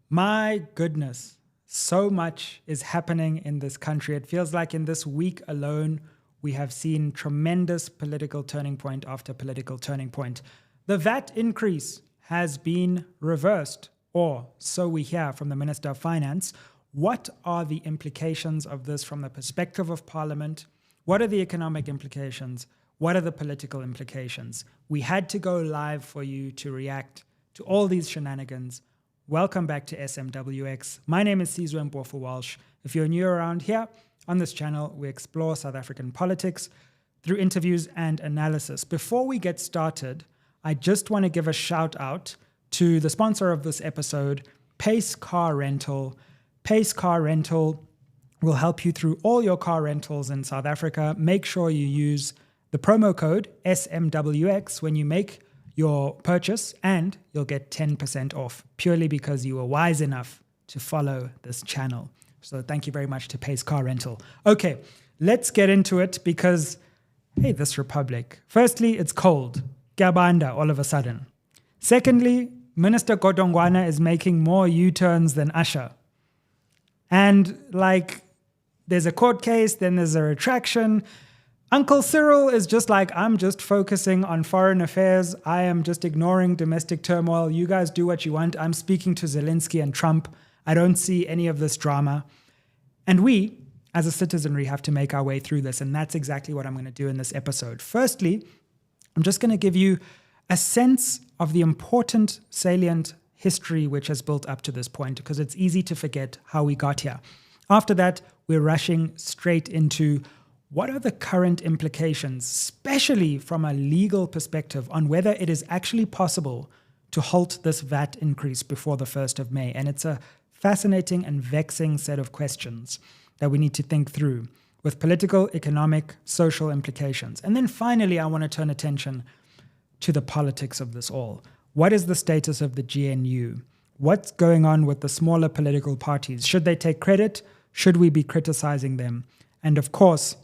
My goodness, so much is happening in this country. It feels like in this week alone, we have seen tremendous political turning point after political turning point. The VAT increase has been reversed, or so we hear from the Minister of Finance. What are the implications of this from the perspective of Parliament? What are the economic implications? What are the political implications? We had to go live for you to react to all these shenanigans. Welcome back to SMWX. My name is Sizwe Mpofu-Walsh. If you're new around here, on this channel, we explore South African politics through interviews and analysis. Before we get started, I just want to give a shout out to the sponsor of this episode, Pace Car Rental. Pace Car Rental will help you through all your car rentals in South Africa. Make sure you use the promo code SMWX when you make your purchase, and you'll get 10% off purely because you were wise enough to follow this channel. So thank you very much to Pace Car Rental. Okay, let's get into it because, hey, this republic. Firstly, it's cold. Gabanda all of a sudden. Secondly, Minister Godongwana is making more U-turns than Usher. And there's a court case, then there's a retraction. Uncle Cyril is just like, I'm just focusing on foreign affairs. I am just ignoring domestic turmoil. You guys do what you want. I'm speaking to Zelensky and Trump. I don't see any of this drama. And we, as a citizenry, have to make our way through this. And that's exactly what I'm going to do in this episode. Firstly, I'm just going to give you a sense of the important, salient history which has built up to this point, because it's easy to forget how we got here. After that, we're rushing straight into what are the current implications, especially from a legal perspective, on whether it is actually possible to halt this VAT increase before the 1st of May. And it's a fascinating and vexing set of questions that we need to think through with political, economic, social implications. And then finally, I want to turn attention to the politics of this all. What is the status of the GNU? What's going on with the smaller political parties? Should they take credit? Should we be criticizing them? And of course,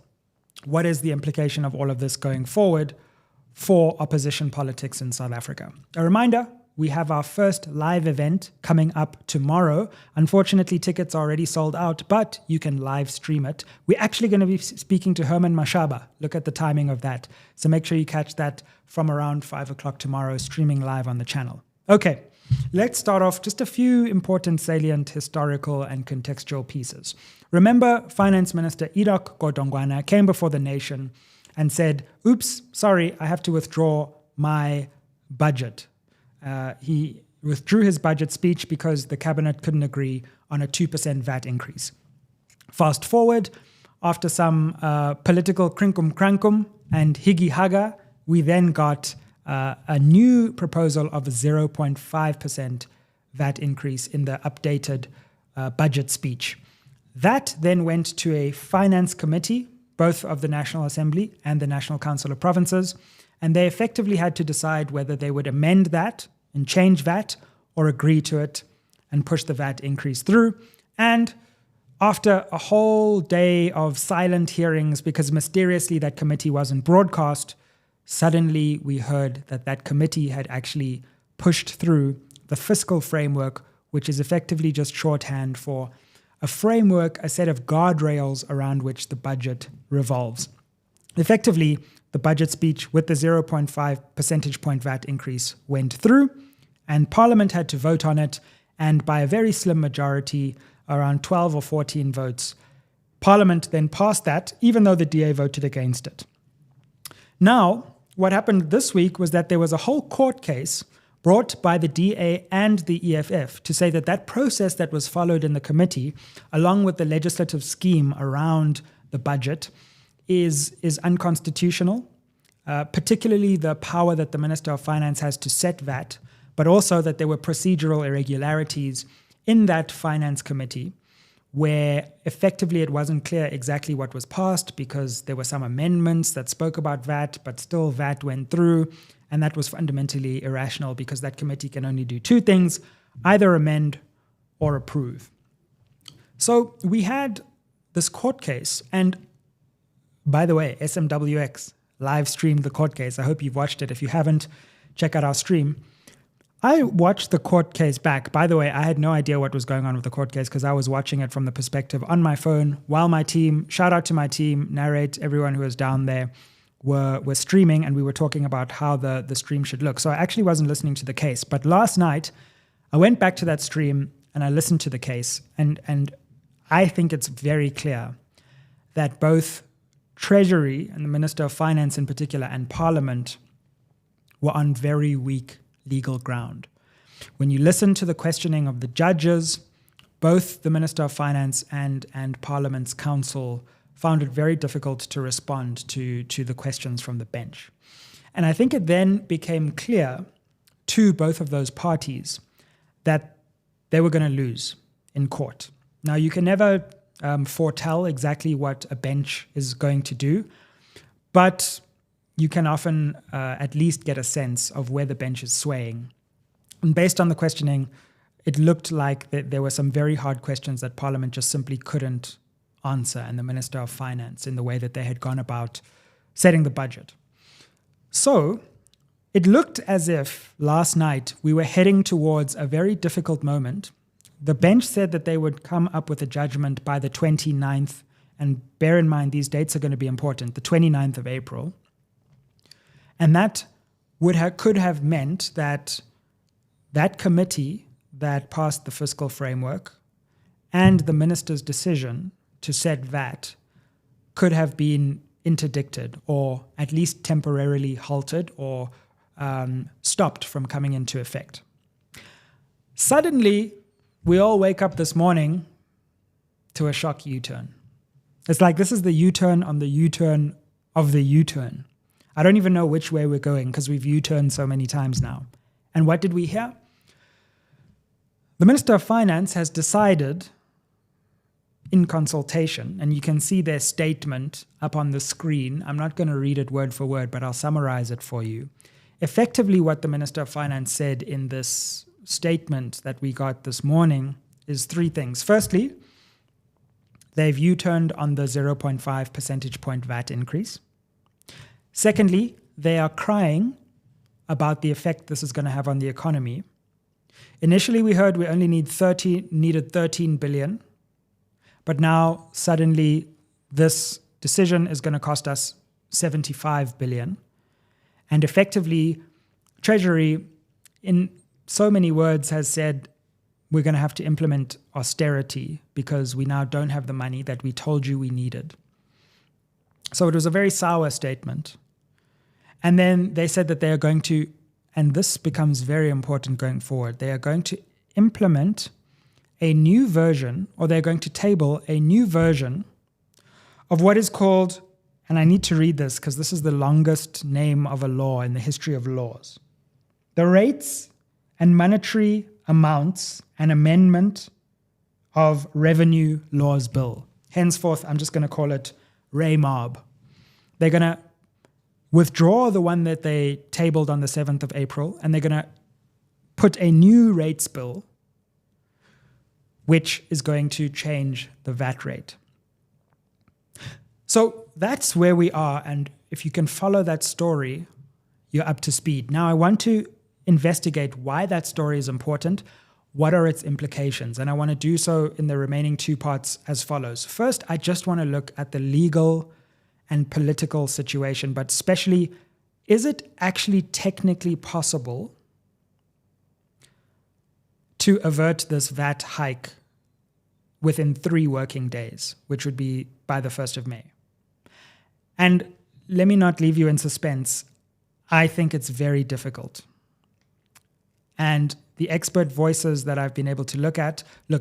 what is the implication of all of this going forward for opposition politics in South Africa? A reminder, we have our first live event coming up tomorrow. Unfortunately, tickets are already sold out, but you can live stream it. We're actually going to be speaking to Mashaba. Look at the timing of that. So make sure you catch that from around 5 o'clock tomorrow, streaming live on the channel. Okay, let's start off just a few important, salient, historical and contextual pieces. Remember, Finance Minister Enoch Godongwana came before the nation and said, oops, sorry, I have to withdraw my budget. He withdrew his budget speech because the cabinet couldn't agree on a 2% VAT increase. Fast forward, after some political crinkum-crankum and higgy-haga, we then got a new proposal of a 0.5% VAT increase in the updated budget speech. That then went to a finance committee, both of the National Assembly and the National Council of Provinces, and they effectively had to decide whether they would amend that and change VAT or agree to it and push the VAT increase through. And after a whole day of silent hearings, because mysteriously that committee wasn't broadcast, suddenly we heard that that committee had actually pushed through the fiscal framework, which is effectively just shorthand for a framework, a set of guardrails around which the budget revolves. Effectively, the budget speech with the 0.5 percentage point VAT increase went through, and Parliament had to vote on it, and by a very slim majority, around 12 or 14 votes, Parliament then passed that, even though the DA voted against it. Now, what happened this week was that there was a whole court case brought by the DA and the EFF to say that that process that was followed in the committee, along with the legislative scheme around the budget, is unconstitutional, particularly the power that the Minister of Finance has to set VAT, but also that there were procedural irregularities in that finance committee where effectively it wasn't clear exactly what was passed because there were some amendments that spoke about VAT, but still VAT went through. And that was fundamentally irrational because that committee can only do two things, either amend or approve. So we had this court case. And by the way, SMWX live streamed the court case. I hope you've watched it. If you haven't, check out our stream. I watched the court case back. By the way, I had no idea what was going on with the court case because I was watching it from the perspective on my phone while my team, shout out to my team, narrate, everyone who was down there were streaming, and we were talking about how the stream should look. So I actually wasn't listening to the case. But last night, I went back to that stream and I listened to the case. And I think it's very clear that both Treasury and the Minister of Finance in particular and Parliament were on very weak legal ground. When you listen to the questioning of the judges, both the Minister of Finance and Parliament's counsel found it very difficult to respond to the questions from the bench. And I think it then became clear to both of those parties that they were going to lose in court. Now, you can never foretell exactly what a bench is going to do, but you can often at least get a sense of where the bench is swaying. And based on the questioning, it looked like there were some very hard questions that Parliament just simply couldn't answer, and the Minister of Finance in the way that they had gone about setting the budget. So it looked as if last night we were heading towards a very difficult moment. The bench said that they would come up with a judgment by the 29th, and bear in mind these dates are going to be important, the 29th of April. And that could have meant that that committee that passed the fiscal framework and the minister's decision to set VAT could have been interdicted or at least temporarily halted or stopped from coming into effect. Suddenly, we all wake up this morning to a shock U-turn. It's like this is the U-turn on the U-turn of the U-turn. I don't even know which way we're going because we've U-turned so many times now. And what did we hear? The Minister of Finance has decided in consultation, and you can see their statement up on the screen. I'm not going to read it word for word, but I'll summarize it for you. Effectively, what the Minister of Finance said in this statement that we got this morning is three things. Firstly, they've U-turned on the 0.5 percentage point VAT increase. Secondly, they are crying about the effect this is going to have on the economy. Initially, we heard we only needed 13 billion. But now, suddenly, this decision is going to cost us 75 billion. And effectively, Treasury, in so many words, has said we're going to have to implement austerity because we now don't have the money that we told you we needed. So it was a very sour statement. And then they said that they are going to, and this becomes very important going forward, they are going to implement a new version, or they're going to table a new version of what is called, and I need to read this because this is the longest name of a law in the history of laws, the Rates and Monetary Amounts and Amendment of Revenue Laws Bill. Henceforth, I'm just going to call it RAMOB. They're going to withdraw the one that they tabled on the 7th of April, and they're going to put a new rates bill which is going to change the VAT rate. So that's where we are, and if you can follow that story, you're up to speed. Now, I want to investigate why that story is important, what are its implications, and I want to do so in the remaining two parts as follows. First, I just want to look at the legal and political situation, but especially, is it actually technically possible to avert this VAT hike within 3 working days, which would be by the 1st of May. And let me not leave you in suspense. I think it's very difficult. And the expert voices that I've been able to look,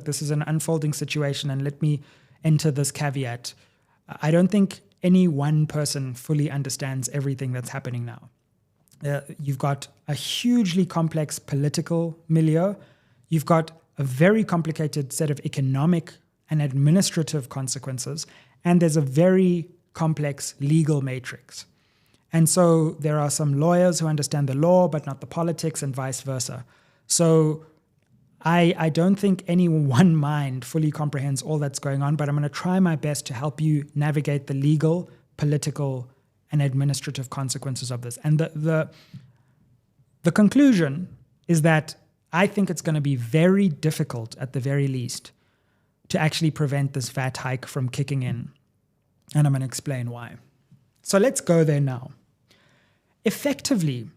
this is an unfolding situation, and let me enter this caveat. I don't think any one person fully understands everything that's happening now. You've got a hugely complex political milieu. You've got a very complicated set of economic and administrative consequences, and there's a very complex legal matrix. And so there are some lawyers who understand the law, but not the politics, and vice versa. So I don't think any one mind fully comprehends all that's going on, but I'm going to try my best to help you navigate the legal, political, and administrative consequences of this. And the conclusion is that I think it's going to be very difficult, at the very least, to actually prevent this VAT hike from kicking in. And I'm going to explain why. So let's go there now. Effectively,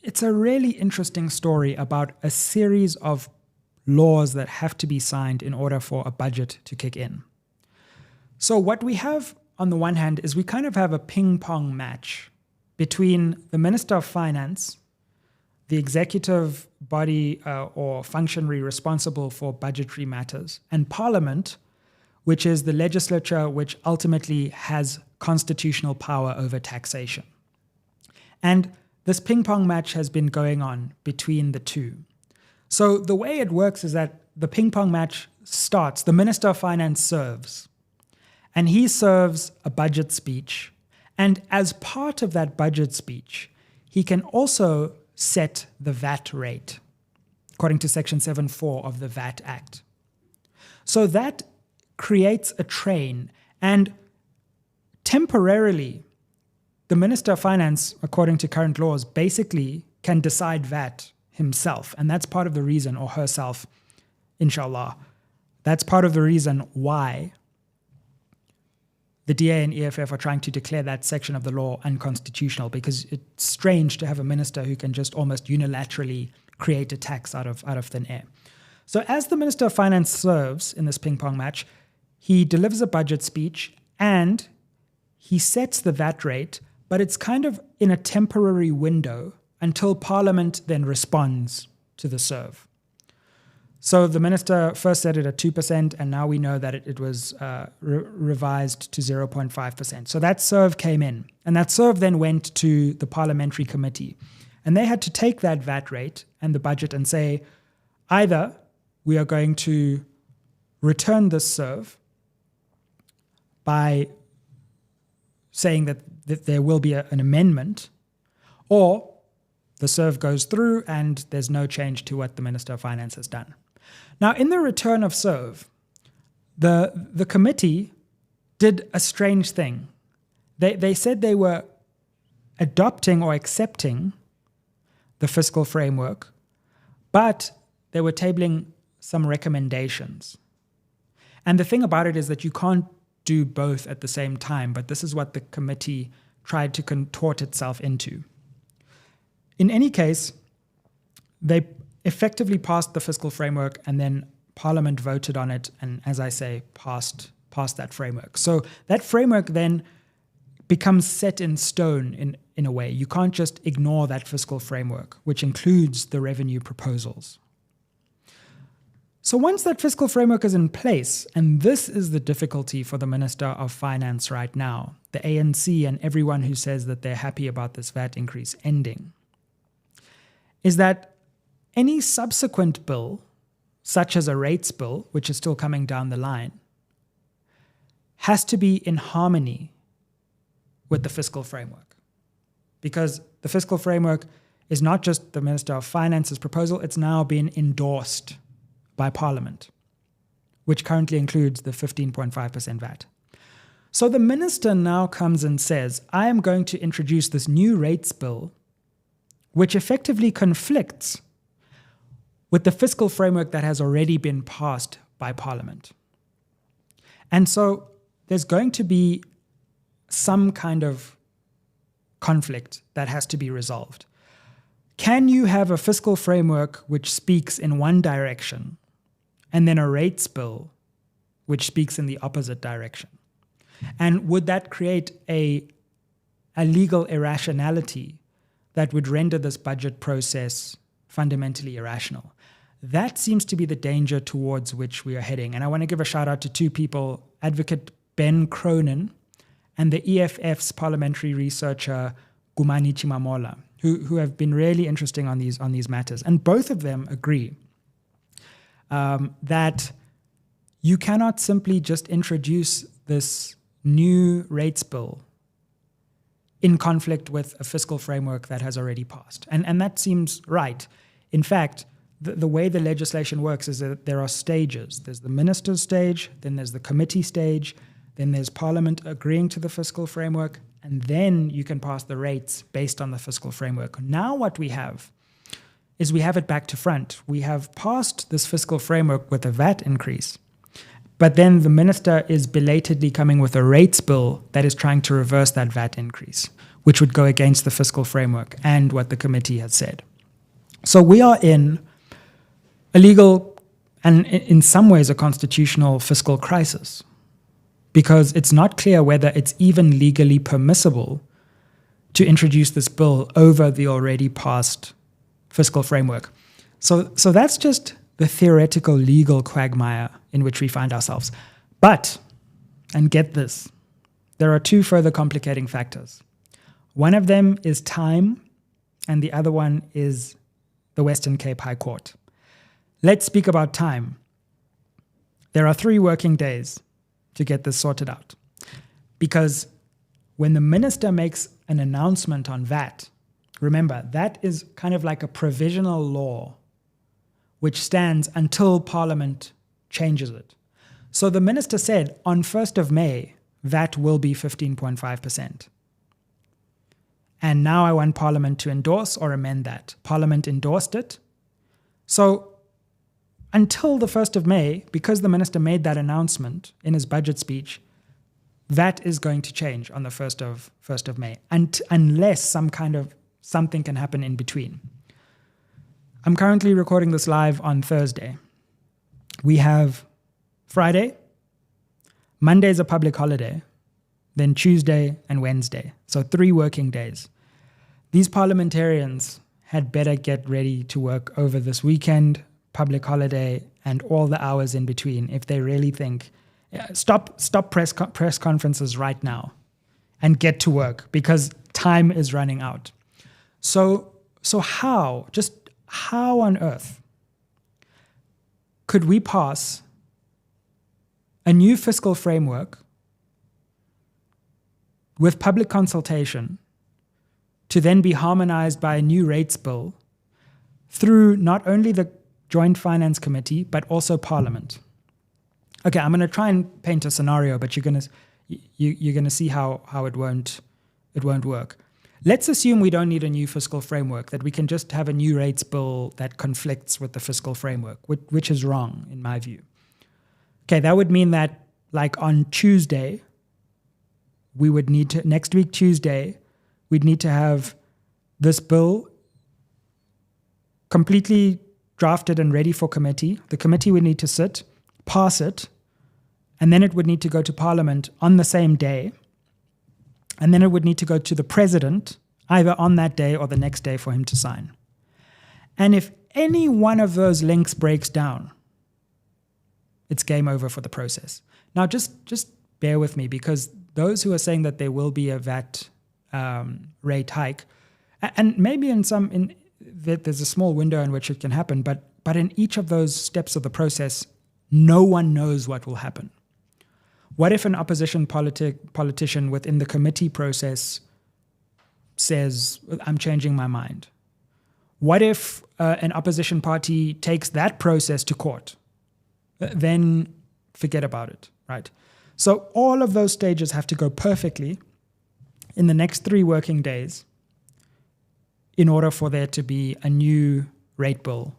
it's a really interesting story about a series of laws that have to be signed in order for a budget to kick in. So what we have on the one hand is we kind of have a ping pong match between the Minister of Finance, the executive body or functionary responsible for budgetary matters, and Parliament, which is the legislature which ultimately has constitutional power over taxation. And this ping pong match has been going on between the two. So the way it works is that the ping pong match starts, the Minister of Finance serves, and he serves a budget speech. And as part of that budget speech, he can also set the VAT rate, according to Section 7.4 of the VAT Act. So that creates a train, and temporarily, the Minister of Finance, according to current laws, basically can decide VAT himself. And that's part of the reason, or herself, inshallah. That's part of the reason why the DA and EFF are trying to declare that section of the law unconstitutional, because it's strange to have a minister who can just almost unilaterally create a tax out of thin air. So as the Minister of Finance serves in this ping pong match, he delivers a budget speech and he sets the VAT rate, but it's kind of in a temporary window until Parliament then responds to the serve. So the minister first set it at 2%, and now we know that it was revised to 0.5%. So that serve came in, and that serve then went to the parliamentary committee. And they had to take that VAT rate and the budget and say, either we are going to return this serve by saying that there will be an amendment, or the serve goes through and there's no change to what the Minister of Finance has done. Now, in the return of serve, the committee did a strange thing. They said they were adopting or accepting the fiscal framework, but they were tabling some recommendations. And the thing about it is that you can't do both at the same time, but this is what the committee tried to contort itself into. In any case, they effectively passed the fiscal framework, and then Parliament voted on it, and as I say, passed that framework. So that framework then becomes set in stone in a way. You can't just ignore that fiscal framework, which includes the revenue proposals. So once that fiscal framework is in place, and this is the difficulty for the Minister of Finance right now, the ANC and everyone who says that they're happy about this VAT increase ending, is that any subsequent bill, such as a rates bill, which is still coming down the line, has to be in harmony with the fiscal framework. Because the fiscal framework is not just the Minister of Finance's proposal, it's now been endorsed by Parliament, which currently includes the 15.5% VAT. So the minister now comes and says, I am going to introduce this new rates bill, which effectively conflicts with the fiscal framework that has already been passed by Parliament. And so there's going to be some kind of conflict that has to be resolved. Can you have a fiscal framework which speaks in one direction and then a rates bill which speaks in the opposite direction? And would that create a legal irrationality that would render this budget process fundamentally irrational? That seems to be the danger towards which we are heading. And I want to give a shout out to two people, Advocate Ben Cronin and the EFF's parliamentary researcher, Gumani Chimamola, who have been really interesting on these matters. And both of them agree that you cannot simply just introduce this new rates bill in conflict with a fiscal framework that has already passed. And that seems right. In fact, the way the legislation works is that there are stages. There's the minister's stage, then there's the committee stage, then there's Parliament agreeing to the fiscal framework, and then you can pass the rates based on the fiscal framework. Now what we have is we have it back to front. We have passed this fiscal framework with a VAT increase, but then the minister is belatedly coming with a rates bill that is trying to reverse that VAT increase, which would go against the fiscal framework and what the committee has said. So we are in a legal and in some ways a constitutional fiscal crisis, because it's not clear whether it's even legally permissible to introduce this bill over the already passed fiscal framework. So that's just the theoretical legal quagmire in which we find ourselves. But, and get this, there are two further complicating factors. One of them is time, and the other one is the Western Cape High Court. Let's speak about time. There are 3 working days to get this sorted out, because when the minister makes an announcement on VAT, remember, that is kind of like a provisional law which stands until Parliament changes it. So the minister said on 1st of May, VAT will be 15.5%. And now I want Parliament to endorse or amend that. Parliament endorsed it. So until the 1st of May, because the minister made that announcement in his budget speech, VAT is going to change on the 1st of May, and unless something can happen in between. I'm currently recording this live on Thursday. We have Friday, Monday's a public holiday, then Tuesday and Wednesday. So 3 working days. These parliamentarians had better get ready to work over this weekend, public holiday, and all the hours in between if they really think, stop press conferences right now and get to work, because time is running out. So how on earth could we pass a new fiscal framework with public consultation to then be harmonized by a new rates bill through not only the Joint Finance Committee, but also Parliament? Okay, I'm going to try and paint a scenario, but you're going to see how it won't work. Let's assume we don't need a new fiscal framework, that we can just have a new rates bill that conflicts with the fiscal framework, which is wrong in my view. Okay, that would mean that like on Tuesday, next week Tuesday, we'd need to have this bill completely drafted and ready for committee. The committee would need to sit, pass it, and then it would need to go to Parliament on the same day. And then it would need to go to the president either on that day or the next day for him to sign. And if any one of those links breaks down, it's game over for the process. Now, just bear with me, because those who are saying that there will be a VAT rate hike, and maybe there's a small window in which it can happen, but in each of those steps of the process, no one knows what will happen. What if an opposition politician within the committee process says, I'm changing my mind? What if an opposition party takes that process to court? Then forget about it, right? So all of those stages have to go perfectly in the next 3 working days in order for there to be a new rate bill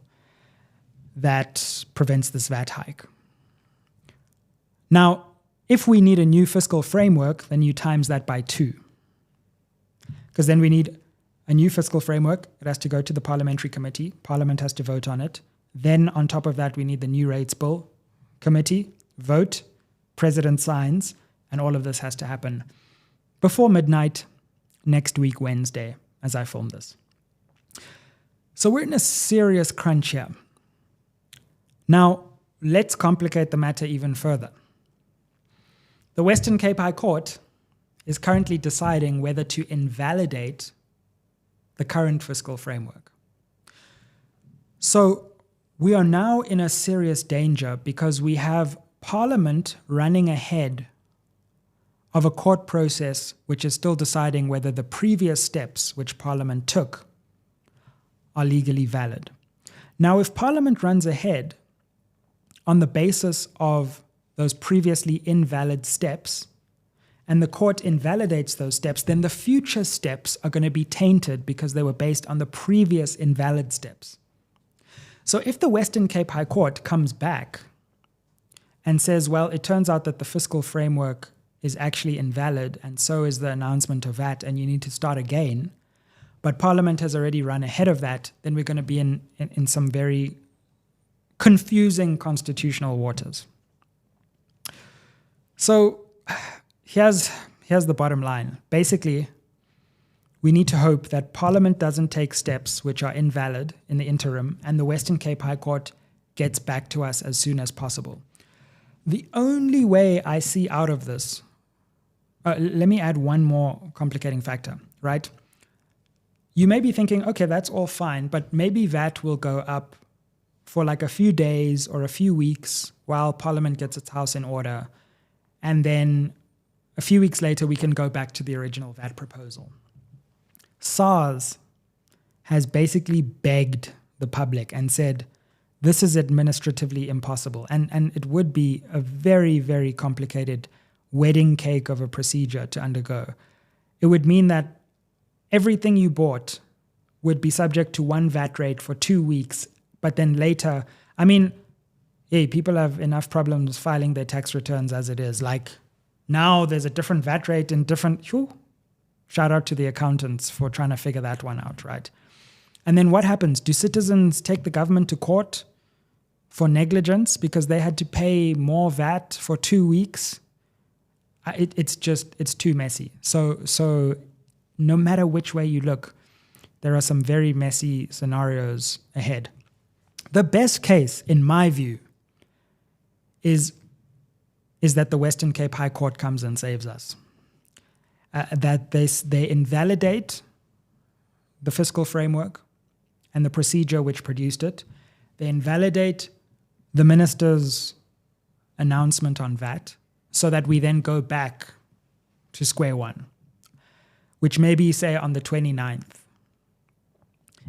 that prevents this VAT hike. Now, if we need a new fiscal framework, then you times that by 2. Because then we need a new fiscal framework. It has to go to the parliamentary committee. Parliament has to vote on it. Then on top of that, we need the new rates bill. Committee, vote, president signs, and all of this has to happen before midnight next week, Wednesday, as I film this. So we're in a serious crunch here. Now, let's complicate the matter even further. The Western Cape High Court is currently deciding whether to invalidate the current fiscal framework. So we are now in a serious danger because we have Parliament running ahead of a court process which is still deciding whether the previous steps which Parliament took are legally valid. Now, if Parliament runs ahead on the basis of those previously invalid steps, and the court invalidates those steps, then the future steps are going to be tainted because they were based on the previous invalid steps. So if the Western Cape High Court comes back and says, well, it turns out that the fiscal framework is actually invalid, and so is the announcement of VAT, and you need to start again, but Parliament has already run ahead of that, then we're going to be in some very confusing constitutional waters. So here's the bottom line. Basically, we need to hope that Parliament doesn't take steps which are invalid in the interim, and the Western Cape High Court gets back to us as soon as possible. The only way I see out of this, let me add one more complicating factor, right? You may be thinking, okay, that's all fine, but maybe VAT will go up for like a few days or a few weeks while Parliament gets its house in order, and then a few weeks later we can go back to the original VAT proposal. SARS has basically begged the public and said, this is administratively impossible. And it would be a very, very complicated wedding cake of a procedure to undergo. It would mean that everything you bought would be subject to one VAT rate for 2 weeks, but then later, I mean, hey, people have enough problems filing their tax returns as it is. Like now there's a different VAT rate in different, shout out to the accountants for trying to figure that one out, right? And then what happens? Do citizens take the government to court for negligence because they had to pay more VAT for 2 weeks? It's too messy. So no matter which way you look, there are some very messy scenarios ahead. The best case, in my view, is that the Western Cape High Court comes and saves us. That they invalidate the fiscal framework and the procedure which produced it. They invalidate the minister's announcement on VAT so that we then go back to square one, which may be, say, on the 29th.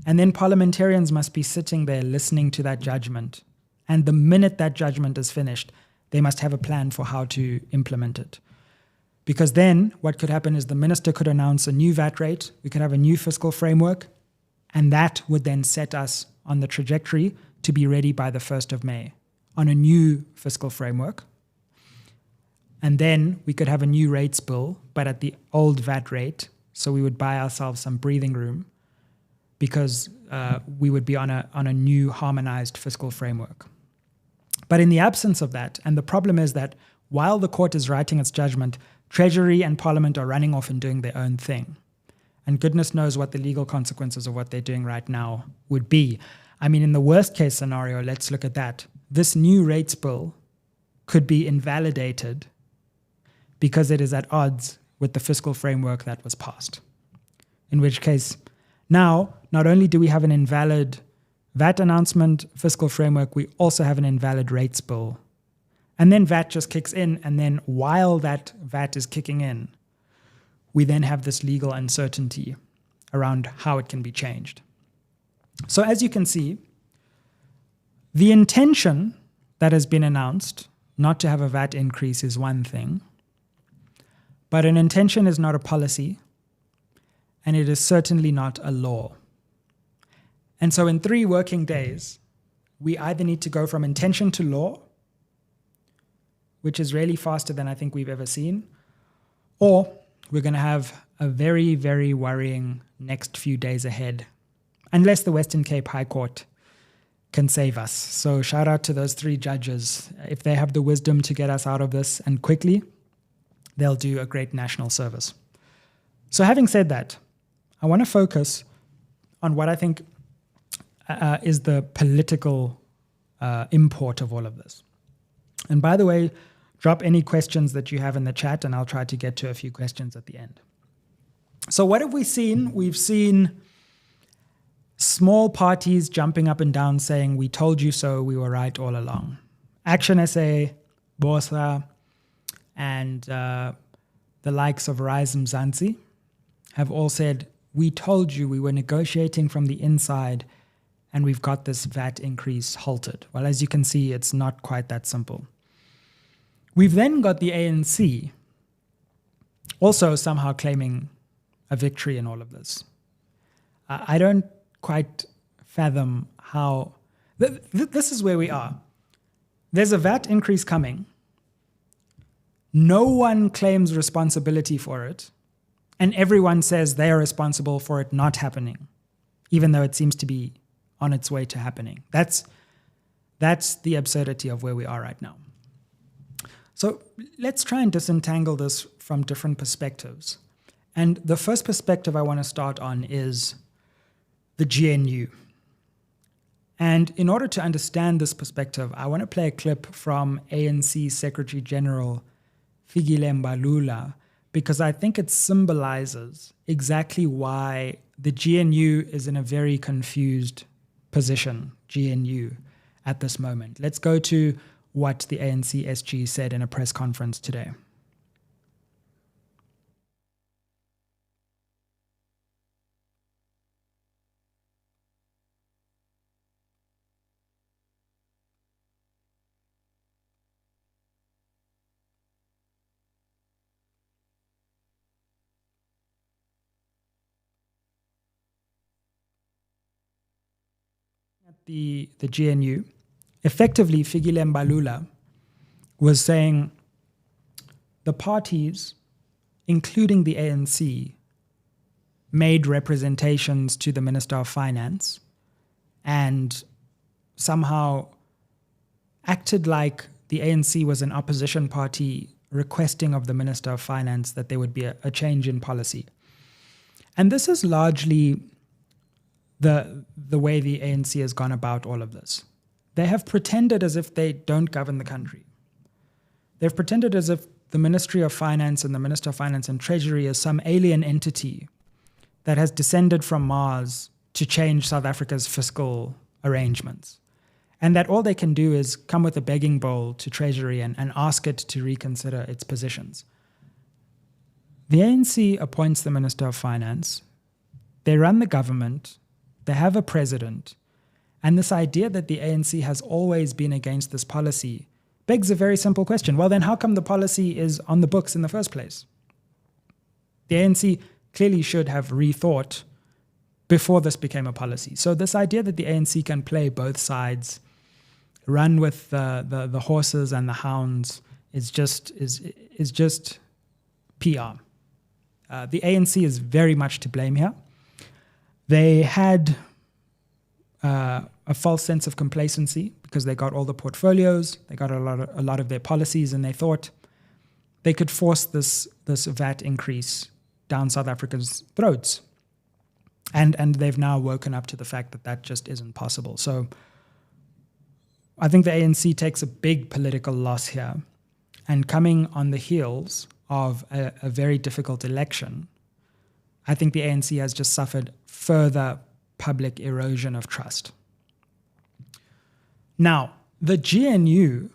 And then parliamentarians must be sitting there listening to that judgment. And the minute that judgment is finished, they must have a plan for how to implement it. Because then what could happen is the minister could announce a new VAT rate, we could have a new fiscal framework, and that would then set us on the trajectory to be ready by the 1st of May on a new fiscal framework. And then we could have a new rates bill, but at the old VAT rate, so we would buy ourselves some breathing room because we would be on a new harmonized fiscal framework. But in the absence of that, and the problem is that while the court is writing its judgment, Treasury and Parliament are running off and doing their own thing. And goodness knows what the legal consequences of what they're doing right now would be. I mean, in the worst case scenario, let's look at that. This new rates bill could be invalidated because it is at odds with the fiscal framework that was passed. In which case, now, not only do we have an invalid VAT announcement fiscal framework, we also have an invalid rates bill. And then VAT just kicks in, and then while that VAT is kicking in, we then have this legal uncertainty around how it can be changed. So as you can see, the intention that has been announced not to have a VAT increase is one thing, but an intention is not a policy, and it is certainly not a law. And so in 3 working days, we either need to go from intention to law, which is really faster than I think we've ever seen, or we're going to have a very, very worrying next few days ahead, unless the Western Cape High Court can save us. So shout out to those 3 judges. If they have the wisdom to get us out of this and quickly, they'll do a great national service. So having said that, I want to focus on what I think is the political import of all of this. And by the way, drop any questions that you have in the chat, and I'll try to get to a few questions at the end. So what have we seen? We've seen small parties jumping up and down saying, we told you so, we were right all along. Action SA, Bosa, and the likes of Rise Mzansi have all said, we told you, we were negotiating from the inside, and we've got this VAT increase halted. Well, as you can see, it's not quite that simple. We've then got the ANC also somehow claiming a victory in all of this. I don't quite fathom how This is where we are. There's a VAT increase coming. No one claims responsibility for it. And everyone says they are responsible for it not happening, even though it seems to be on its way to happening. That's the absurdity of where we are right now. So let's try and disentangle this from different perspectives. And the first perspective I want to start on is the GNU. And in order to understand this perspective, I want to play a clip from ANC Secretary General Fikile Mbalula, because I think it symbolizes exactly why the GNU is in a very confused position, GNU, at this moment. Let's go to what the ANC SG said in a press conference today. The GNU, effectively Fikile Mbalula was saying the parties, including the ANC, made representations to the Minister of Finance and somehow acted like the ANC was an opposition party requesting of the Minister of Finance that there would be a change in policy. And this is largely the way the ANC has gone about all of this. They have pretended as if they don't govern the country. They've pretended as if the Ministry of Finance and the Minister of Finance and Treasury is some alien entity that has descended from Mars to change South Africa's fiscal arrangements. And that all they can do is come with a begging bowl to Treasury and ask it to reconsider its positions. The ANC appoints the Minister of Finance. They run the government. They have a president. And this idea that the ANC has always been against this policy begs a very simple question. Well, then how come the policy is on the books in the first place? The ANC clearly should have rethought before this became a policy. So this idea that the ANC can play both sides, run with the horses and the hounds, is just PR. The ANC is very much to blame here. They had a false sense of complacency because they got all the portfolios, they got a lot of their policies, and they thought they could force this VAT increase down South Africa's throats. And they've now woken up to the fact that that just isn't possible. So I think the ANC takes a big political loss here. And coming on the heels of a very difficult election, I think the ANC has just suffered further public erosion of trust. Now, the GNU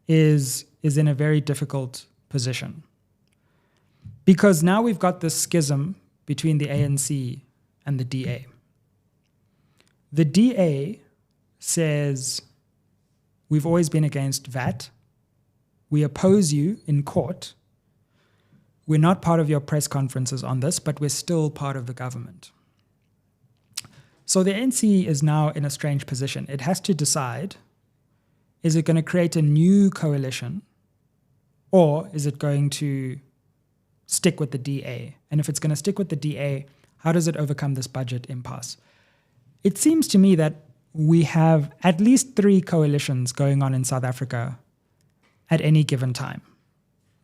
is in a very difficult position because now we've got this schism between the ANC and the DA. The DA says, we've always been against VAT. We oppose you in court. We're not part of your press conferences on this, but we're still part of the government. So the ANC is now in a strange position. It has to decide, is it going to create a new coalition or is it going to stick with the DA? And if it's going to stick with the DA, how does it overcome this budget impasse? It seems to me that we have at least 3 coalitions going on in South Africa at any given time.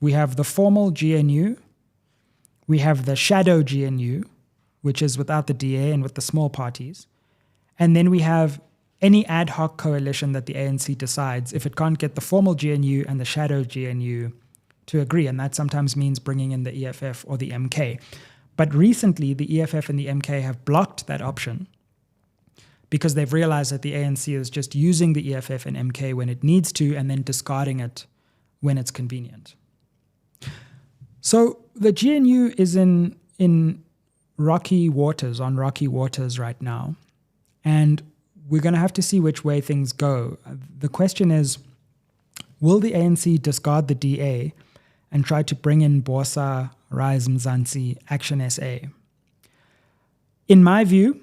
We have the formal GNU, we have the shadow GNU, which is without the DA and with the small parties, and then we have any ad hoc coalition that the ANC decides if it can't get the formal GNU and the shadow GNU to agree, and that sometimes means bringing in the EFF or the MK. But recently, the EFF and the MK have blocked that option because they've realized that the ANC is just using the EFF and MK when it needs to and then discarding it when it's convenient. So the GNU is in rocky waters right now, and we're going to have to see which way things go. The question is, will the ANC discard the DA and try to bring in Bosa, Rise Mzansi, Action SA? In my view,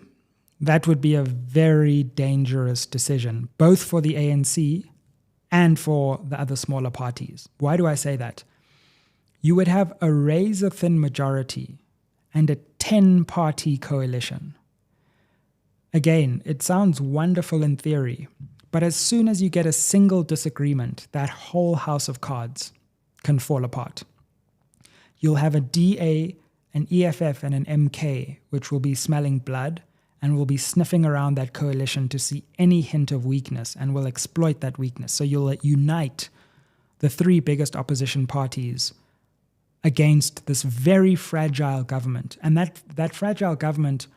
that would be a very dangerous decision, both for the ANC and for the other smaller parties. Why do I say that? You would have a razor-thin majority and a 10-party coalition. Again, it sounds wonderful in theory, but as soon as you get a single disagreement, that whole house of cards can fall apart. You'll have a DA, an EFF, and an MK, which will be smelling blood and will be sniffing around that coalition to see any hint of weakness and will exploit that weakness. So you'll unite the three biggest opposition parties against this very fragile government. And that fragile government,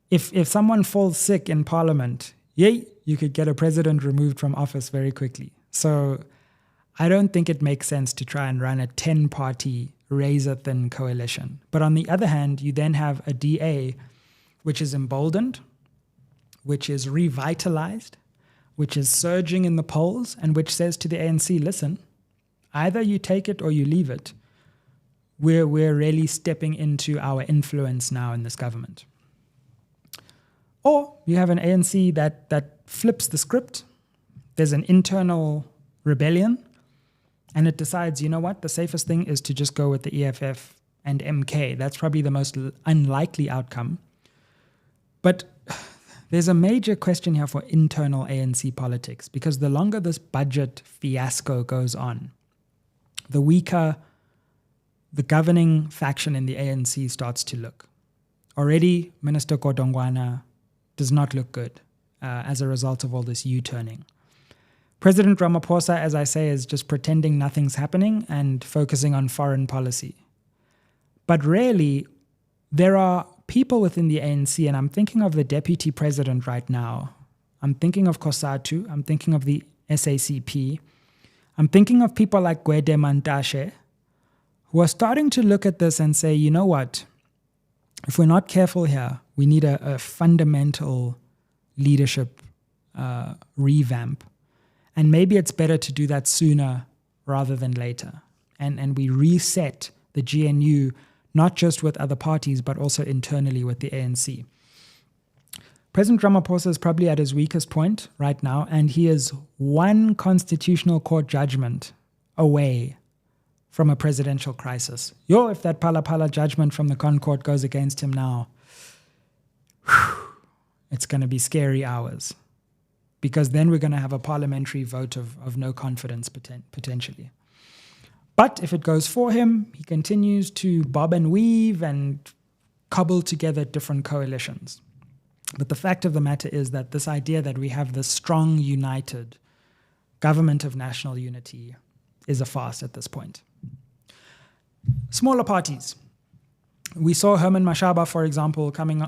if someone falls sick in parliament, yay, you could get a president removed from office very quickly. So I don't think it makes sense to try and run a 10-party razor-thin coalition. But on the other hand, you then have a DA which is emboldened, which is revitalized, which is surging in the polls, and which says to the ANC, listen, either you take it or you leave it. We're really stepping into our influence now in this government. Or you have an ANC that flips the script. There's an internal rebellion, and it decides, you know what, the safest thing is to just go with the EFF and MK. That's probably the most unlikely outcome. But there's a major question here for internal ANC politics, because the longer this budget fiasco goes on, the weaker the governing faction in the ANC starts to look. Already, Minister Godongwana does not look good as a result of all this U-turning. President Ramaphosa, as I say, is just pretending nothing's happening and focusing on foreign policy. But really, there are people within the ANC, and I'm thinking of the deputy president right now. I'm thinking of Kosatu. I'm thinking of the SACP. I'm thinking of people like Gwede Mantashe, who are starting to look at this and say, you know what, if we're not careful here, we need a fundamental leadership revamp. And maybe it's better to do that sooner rather than later. And we reset the GNU, not just with other parties, but also internally with the ANC. President Ramaphosa is probably at his weakest point right now, and he is one constitutional court judgment away from a presidential crisis. If that Phala judgment from the Concord goes against him now, it's going to be scary hours, because then we're going to have a parliamentary vote of no confidence potentially. But if it goes for him, he continues to bob and weave and cobble together different coalitions. But the fact of the matter is that this idea that we have this strong, united government of national unity is a farce at this point. Smaller parties. We saw Herman Mashaba, for example, coming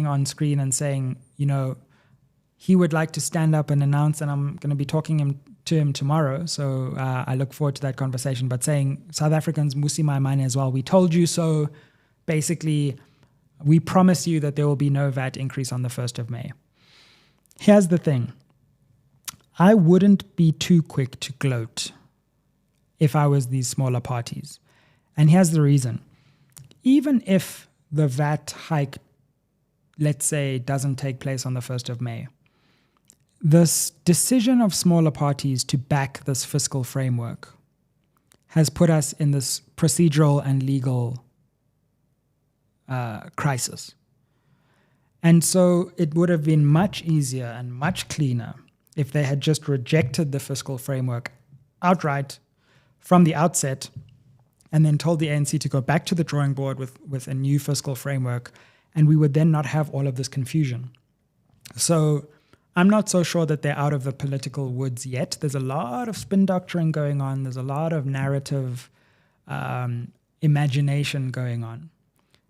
on screen and saying, he would like to stand up and announce, and I'm going to be talking to him tomorrow, so I look forward to that conversation, but saying, South Africans, Musi Maimane as well, we told you so. Basically, we promise you that there will be no VAT increase on the 1st of May. Here's the thing. I wouldn't be too quick to gloat if I was these smaller parties. And here's the reason. Even if the VAT hike, let's say, doesn't take place on the 1st of May, this decision of smaller parties to back this fiscal framework has put us in this procedural and legal crisis. And so it would have been much easier and much cleaner if they had just rejected the fiscal framework outright from the outset and then told the ANC to go back to the drawing board with a new fiscal framework, and we would then not have all of this confusion. So I'm not so sure that they're out of the political woods yet. There's a lot of spin doctoring going on. There's a lot of narrative imagination going on.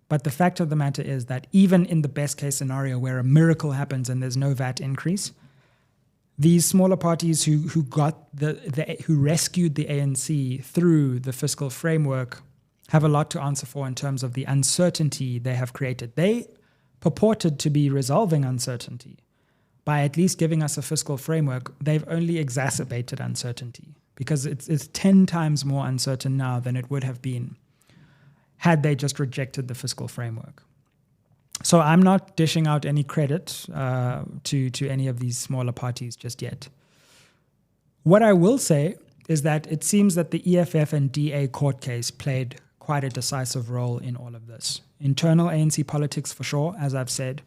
But the fact of the matter is that even in the best case scenario where a miracle happens and there's no VAT increase, these smaller parties who rescued the ANC through the fiscal framework have a lot to answer for in terms of the uncertainty they have created. They purported to be resolving uncertainty. By at least giving us a fiscal framework, they've only exacerbated uncertainty, because it's 10 times more uncertain now than it would have been had they just rejected the fiscal framework. So I'm not dishing out any credit to any of these smaller parties just yet. What I will say is that it seems that the EFF and DA court case played quite a decisive role in all of this. Internal ANC politics for sure, as I've said.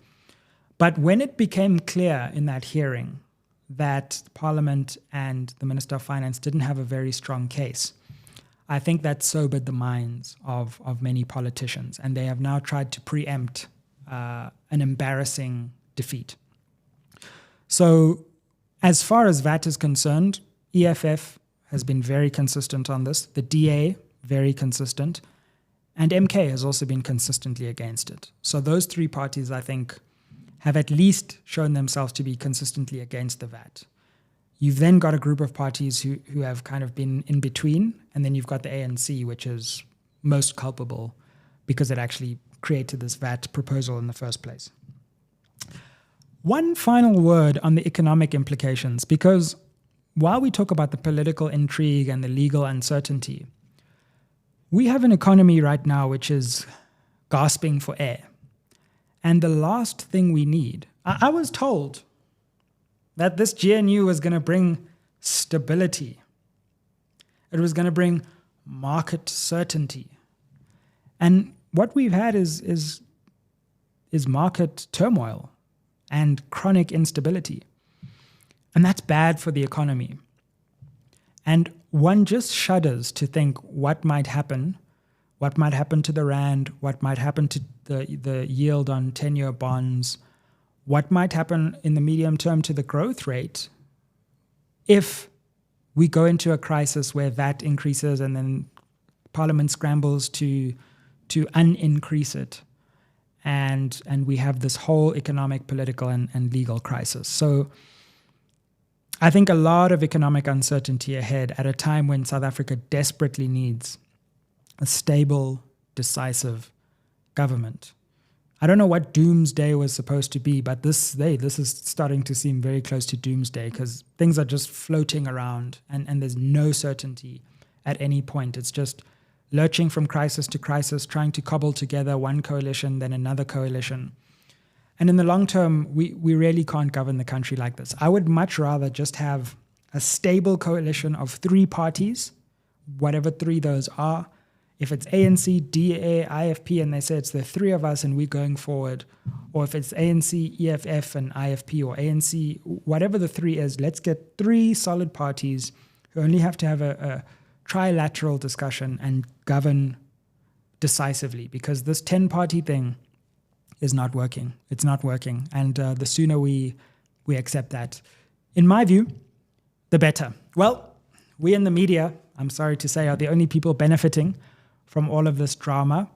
But when it became clear in that hearing that Parliament and the Minister of Finance didn't have a very strong case, I think that sobered the minds of many politicians, and they have now tried to preempt an embarrassing defeat. So as far as VAT is concerned, EFF has been very consistent on this. The DA, very consistent. And MK has also been consistently against it. So those three parties, I think, have at least shown themselves to be consistently against the VAT. You've then got a group of parties who have kind of been in between, and then you've got the ANC, which is most culpable because it actually created this VAT proposal in the first place. One final word on the economic implications, because while we talk about the political intrigue and the legal uncertainty, we have an economy right now which is gasping for air. And the last thing we need, I was told that this GNU was going to bring stability. It was going to bring market certainty. And what we've had is market turmoil and chronic instability. And that's bad for the economy. And one just shudders to think what might happen to the rand, what might happen to the yield on 10-year bonds, what might happen in the medium term to the growth rate if we go into a crisis where VAT increases and then Parliament scrambles to unincrease it. And we have this whole economic, political, and legal crisis. So I think a lot of economic uncertainty ahead at a time when South Africa desperately needs a stable, decisive government. I don't know what doomsday was supposed to be, but this is starting to seem very close to doomsday because things are just floating around and there's no certainty at any point. It's just lurching from crisis to crisis, trying to cobble together one coalition, then another coalition. And in the long term, we really can't govern the country like this. I would much rather just have a stable coalition of three parties, whatever three those are. If it's ANC, DA, IFP, and they say it's the three of us and we're going forward, or if it's ANC, EFF, and IFP, or ANC, whatever the three is, let's get three solid parties who only have to have a trilateral discussion and govern decisively, because this 10-party thing is not working. It's not working. And the sooner we accept that, in my view, the better. Well, we in the media, I'm sorry to say, are the only people benefiting from all of this drama.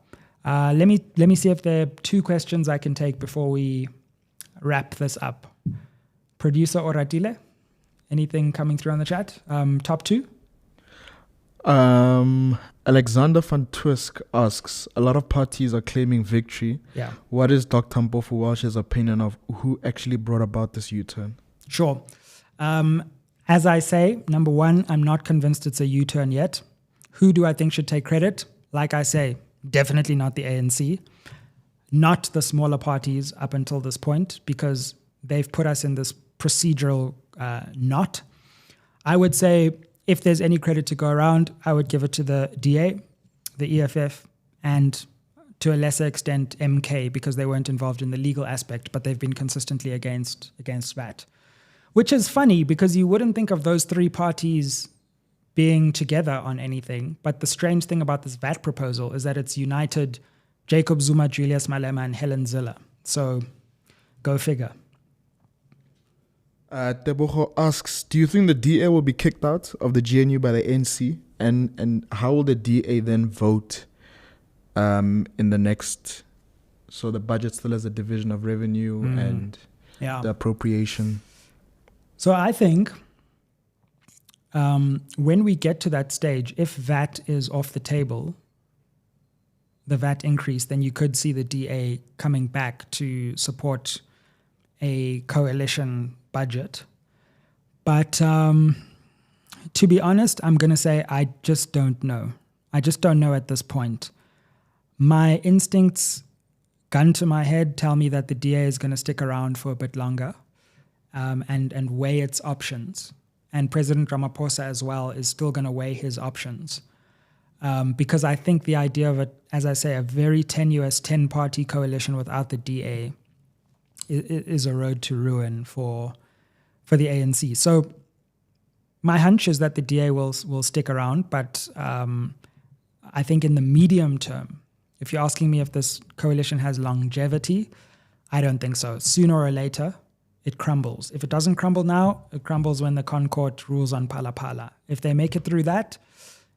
Let me see if there are two questions I can take before we wrap this up. Producer Oratile, anything coming through on the chat? Top two? Alexander van Twisk asks, a lot of parties are claiming victory. Yeah. What is Dr. Mpofu-Walsh's opinion of who actually brought about this U-turn? Sure. As I say, number one, I'm not convinced it's a U-turn yet. Who do I think should take credit? Like I say, definitely not the ANC, not the smaller parties up until this point, because they've put us in this procedural knot. I would say if there's any credit to go around, I would give it to the DA, the EFF, and to a lesser extent MK, because they weren't involved in the legal aspect, but they've been consistently against VAT. Which is funny, because you wouldn't think of those three parties being together on anything. But the strange thing about this VAT proposal is that it's united Jacob Zuma, Julius Malema, and Helen Zille. So go figure. Tebogo asks, do you think the DA will be kicked out of the GNU by the ANC? And how will the DA then vote in the next... So the budget still has a division of revenue and the appropriation. So I think when we get to that stage, if VAT is off the table, the VAT increase, then you could see the DA coming back to support a coalition budget. But to be honest, I'm going to say I just don't know. I just don't know at this point. My instincts gun to my head tell me that the DA is going to stick around for a bit longer and weigh its options. And President Ramaphosa as well is still going to weigh his options. Because I think the idea of, as I say, a very tenuous 10-party coalition without the DA is a road to ruin for the ANC. So my hunch is that the DA will stick around, but I think in the medium term, if you're asking me if this coalition has longevity, I don't think so. Sooner or later, it crumbles. If it doesn't crumble now, it crumbles when the Concord rules on Phala Phala. If they make it through that,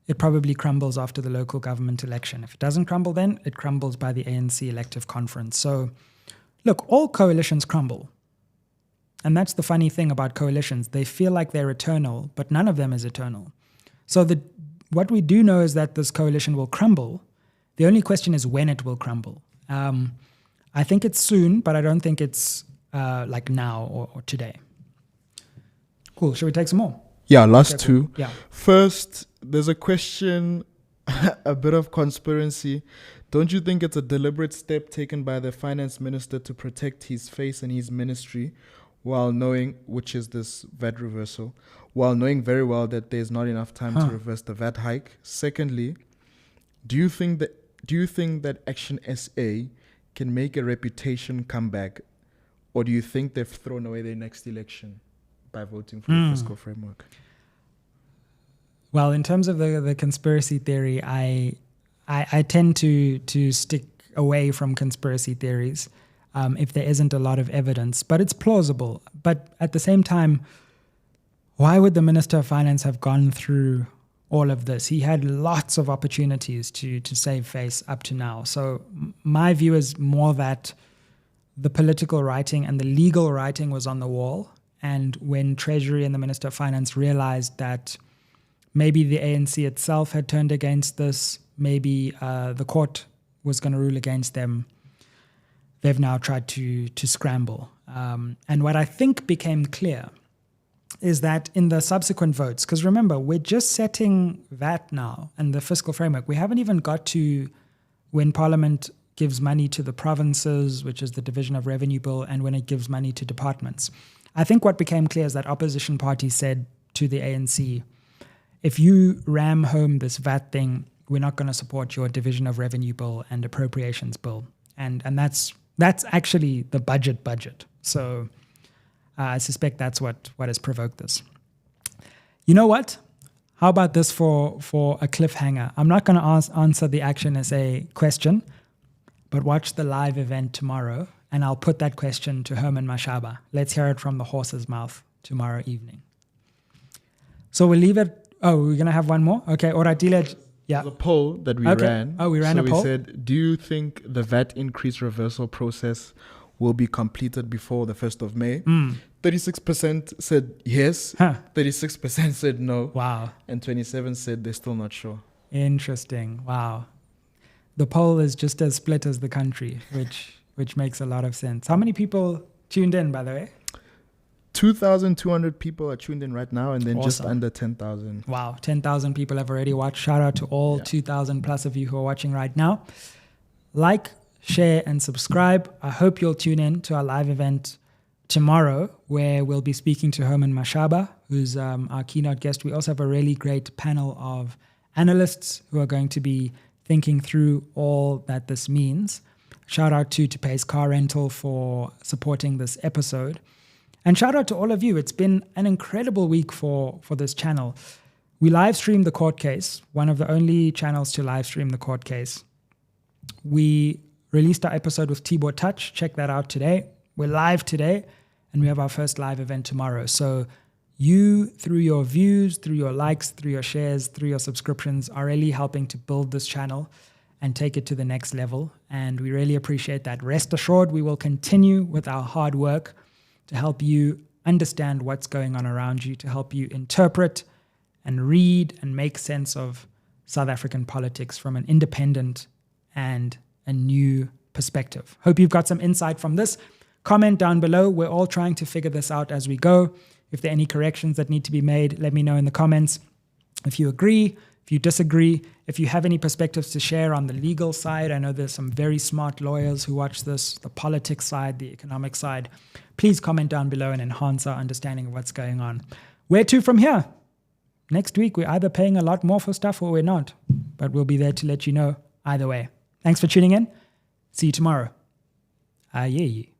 it probably crumbles after the local government election. If it doesn't crumble then, it crumbles by the ANC elective conference. So, look, all coalitions crumble. And that's the funny thing about coalitions. They feel like they're eternal, but none of them is eternal. So what we do know is that this coalition will crumble. The only question is when it will crumble. I think it's soon, but I don't think it's like now or today. Cool. Should we take some more? Yeah, last two. Yeah. First, there's a question, a bit of conspiracy. Don't you think it's a deliberate step taken by the finance minister to protect his face and his ministry while knowing, which is this VAT reversal, while knowing very well that there's not enough time to reverse the VAT hike? Secondly, do you think that Action SA can make a reputation comeback, or do you think they've thrown away their next election by voting for the fiscal framework? Well, in terms of the conspiracy theory, I tend to stick away from conspiracy theories if there isn't a lot of evidence, but it's plausible. But at the same time, why would the Minister of Finance have gone through all of this? He had lots of opportunities to save face up to now. So my view is more that the political writing and the legal writing was on the wall. And when Treasury and the Minister of Finance realized that maybe the ANC itself had turned against this, maybe the court was going to rule against them, they've now tried to scramble. And what I think became clear is that in the subsequent votes, because remember, we're just setting VAT now and the fiscal framework. We haven't even got to when Parliament gives money to the provinces, which is the Division of Revenue Bill, and when it gives money to departments. I think what became clear is that opposition parties said to the ANC, if you ram home this VAT thing, we're not going to support your Division of Revenue Bill and Appropriations Bill. And that's actually the budget. So I suspect that's what has provoked this. You know what? How about this for a cliffhanger? I'm not going to answer the Action SA question, but watch the live event tomorrow, and I'll put that question to Herman Mashaba. Let's hear it from the horse's mouth tomorrow evening. So we'll leave it. Oh, we're going to have one more? Okay, Oratile. Yeah. The poll that we ran. Oh, we ran a poll? We said, do you think the VAT increase reversal process will be completed before the 1st of May? 36% said yes. 36% said no. Wow. And 27% said they're still not sure. Interesting. Wow. The poll is just as split as the country, which makes a lot of sense. How many people tuned in, by the way? 2,200 people are tuned in right now, and then just under 10,000. Wow, 10,000 people have already watched. Shout out to all 2,000 plus of you who are watching right now. Like, share, and subscribe. I hope you'll tune in to our live event tomorrow, where we'll be speaking to Herman Mashaba, who's our keynote guest. We also have a really great panel of analysts who are going to be thinking through all that this means. Shout out to Pays Car Rental for supporting this episode. And shout out to all of you. It's been an incredible week for this channel. We live streamed the court case, one of the only channels to live stream the court case. We released our episode with Tibor Touch. Check that out today. We're live today, and we have our first live event tomorrow. So you, through your views, through your likes, through your shares, through your subscriptions, are really helping to build this channel and take it to the next level. And we really appreciate that. Rest assured, we will continue with our hard work to help you understand what's going on around you, to help you interpret and read and make sense of South African politics from an independent and a new perspective. Hope you've got some insight from this. Comment down below. We're all trying to figure this out as we go. If there are any corrections that need to be made, let me know in the comments. If you agree, If you disagree, if you have any perspectives to share on the legal side, I know there's some very smart lawyers who watch this, the politics side, the economic side, please comment down below and enhance our understanding of what's going on. Where to from here? Next week, we're either paying a lot more for stuff or we're not, but we'll be there to let you know either way. Thanks for tuning in. See you tomorrow. Aye.